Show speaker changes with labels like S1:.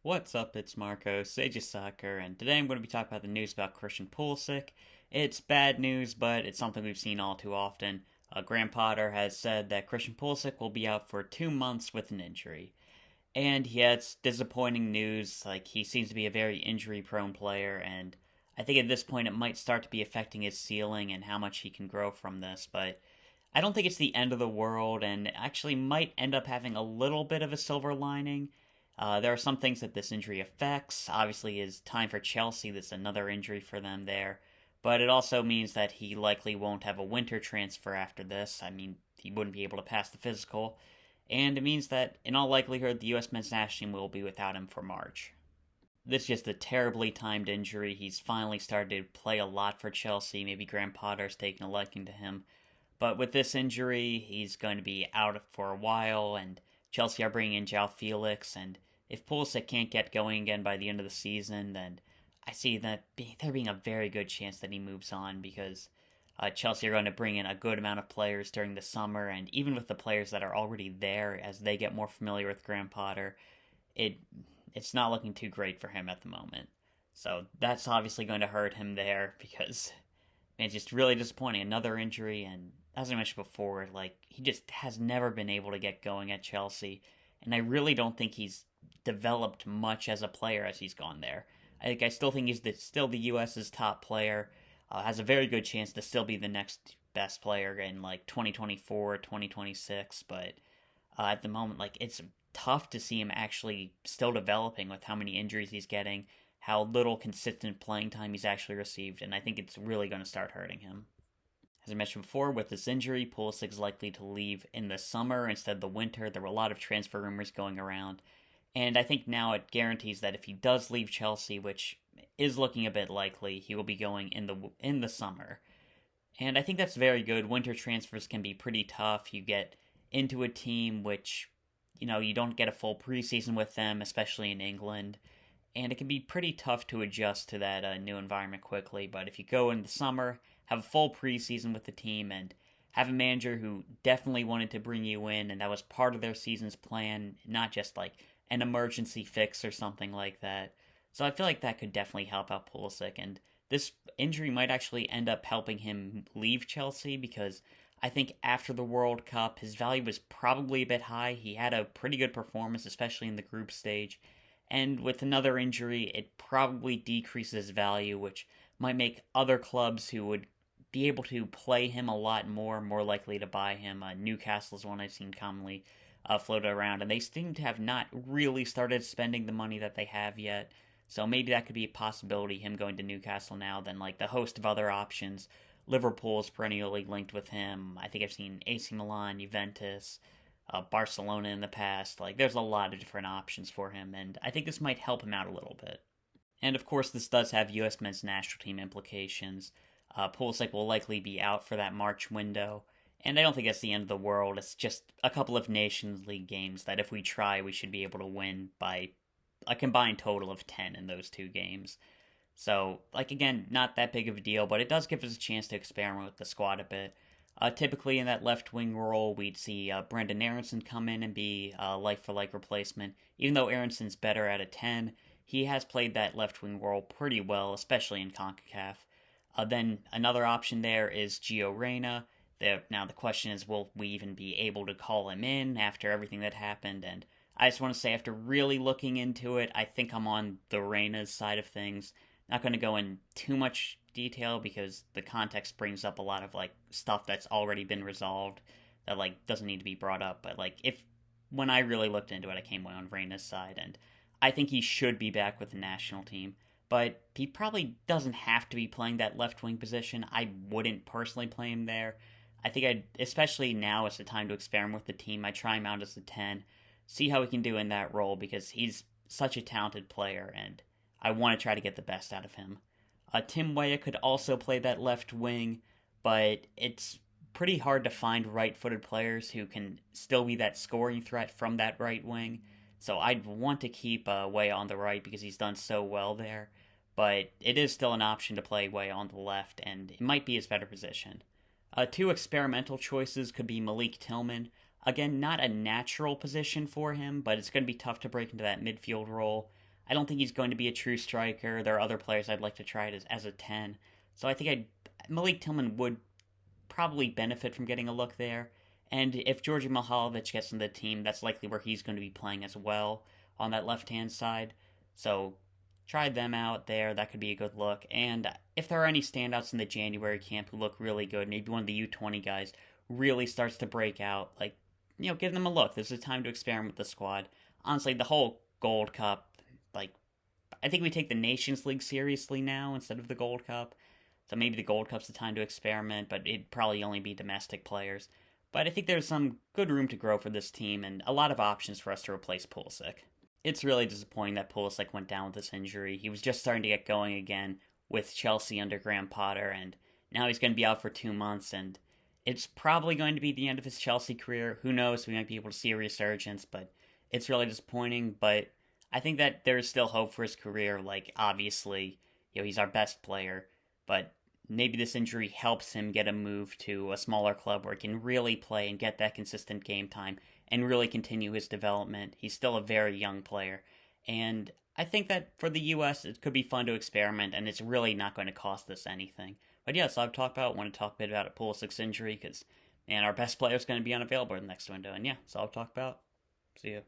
S1: What's up? It's Marco, Sage of Soccer, and today I'm going to be talking about the news about Christian Pulisic. It's bad news, but it's something we've seen all too often. Graham Potter has said that Christian Pulisic will be out for 2 months with an injury. And yeah, it's disappointing news. Like, he seems to be a very injury-prone player, and I think at this point it might start to be affecting his ceiling and how much he can grow from this, but I don't think it's the end of the world, and actually might end up having a little bit of a silver lining. There are some things that this injury affects. Obviously, his time for Chelsea, that's another injury for them there. But it also means that he likely won't have a winter transfer after this. I mean, he wouldn't be able to pass the physical. And it means that, in all likelihood, the US men's national team will be without him for March. This is just a terribly timed injury. He's finally started to play a lot for Chelsea. Maybe Graham Potter's taken a liking to him. But with this injury, he's going to be out for a while, and Chelsea are bringing in João Felix, and if Pulisic can't get going again by the end of the season, then I see that there being a very good chance that he moves on, because Chelsea are going to bring in a good amount of players during the summer, and even with the players that are already there, as they get more familiar with Graham Potter, it's not looking too great for him at the moment. So that's obviously going to hurt him there, because man, it's just really disappointing. Another injury, and as I mentioned before, like, he just has never been able to get going at Chelsea, and I really don't think he's developed much as a player as he's gone there. I still think he's still the US's top player. Has a very good chance to still be the next best player in like 2024, 2026. But at the moment, like, it's tough to see him actually still developing with how many injuries he's getting, how little consistent playing time he's actually received, and I think it's really going to start hurting him. As I mentioned before, with this injury, Pulisic is likely to leave in the summer instead of the winter. There were a lot of transfer rumors going around, and I think now it guarantees that if he does leave Chelsea, which is looking a bit likely, he will be going in the summer. And I think that's very good. Winter transfers can be pretty tough. You get into a team which, you don't get a full preseason with them, especially in England. And it can be pretty tough to adjust to that new environment quickly. But if you go in the summer, have a full preseason with the team, and have a manager who definitely wanted to bring you in, and that was part of their season's plan, not just like an emergency fix or something like that. So I feel like that could definitely help out Pulisic, and this injury might actually end up helping him leave Chelsea, because I think after the World Cup, his value was probably a bit high. He had a pretty good performance, especially in the group stage, and with another injury, it probably decreases value, which might make other clubs who would be able to play him a lot more likely to buy him. Newcastle is one I've seen commonly floated around, and they seem to have not really started spending the money that they have yet. So maybe that could be a possibility, him going to Newcastle now, than like the host of other options. Liverpool is perennially linked with him. I think I've seen AC Milan, Juventus, Barcelona in the past. Like, there's a lot of different options for him, and I think this might help him out a little bit. And of course, this does have US men's national team implications. Pulisic will likely be out for that March window, and I don't think that's the end of the world. It's just a couple of Nations League games that if we try, we should be able to win by a combined total of 10 in those two games. So, like, again, not that big of a deal, but it does give us a chance to experiment with the squad a bit. Typically in that left wing role, we'd see Brandon Aronson come in and be a like-for-like replacement. Even though Aronson's better at a 10, he has played that left wing role pretty well, especially in CONCACAF. Then another option there is Gio Reyna. Now the question is, will we even be able to call him in after everything that happened? And I just want to say, after really looking into it, I think I'm on the Reyna's side of things. Not going to go in too much detail because the context brings up a lot of like stuff that's already been resolved that like doesn't need to be brought up. But like, when I really looked into it, I came away on Reyna's side, and I think he should be back with the national team. But he probably doesn't have to be playing that left wing position. I wouldn't personally play him there. I think especially now is the time to experiment with the team. I try him out as a 10, see how he can do in that role, because he's such a talented player, and I want to try to get the best out of him. Tim Weah could also play that left wing, but it's pretty hard to find right-footed players who can still be that scoring threat from that right wing. So I'd want to keep Weah on the right because he's done so well there. But it is still an option to play Weah on the left, and it might be his better position. Two experimental choices could be Malik Tillman. Again, not a natural position for him, but it's going to be tough to break into that midfield role. I don't think he's going to be a true striker. There are other players I'd like to try it as a 10. So I think Malik Tillman would probably benefit from getting a look there. And if Georgi Mihailovic gets in the team, that's likely where he's going to be playing as well on that left-hand side. So try them out there. That could be a good look. And if there are any standouts in the January camp who look really good, maybe one of the U20 guys really starts to break out, like, give them a look. This is a time to experiment with the squad. Honestly, the whole Gold Cup, like, I think we take the Nations League seriously now instead of the Gold Cup. So maybe the Gold Cup's the time to experiment, but it'd probably only be domestic players. But I think there's some good room to grow for this team and a lot of options for us to replace Pulisic. It's really disappointing that Pulisic went down with this injury. He was just starting to get going again with Chelsea under Graham Potter, and now he's going to be out for 2 months, and it's probably going to be the end of his Chelsea career. Who knows? We might be able to see a resurgence, but it's really disappointing. But I think that there's still hope for his career. Like, obviously, he's our best player, but maybe this injury helps him get a move to a smaller club where he can really play and get that consistent game time and really continue his development. He's still a very young player. And I think that for the U.S., it could be fun to experiment, and it's really not going to cost us anything. But yeah, so I've want to talk a bit about Pulisic's injury, because, man, our best player is going to be unavailable in the next window. And yeah, so I'll talk about. See ya.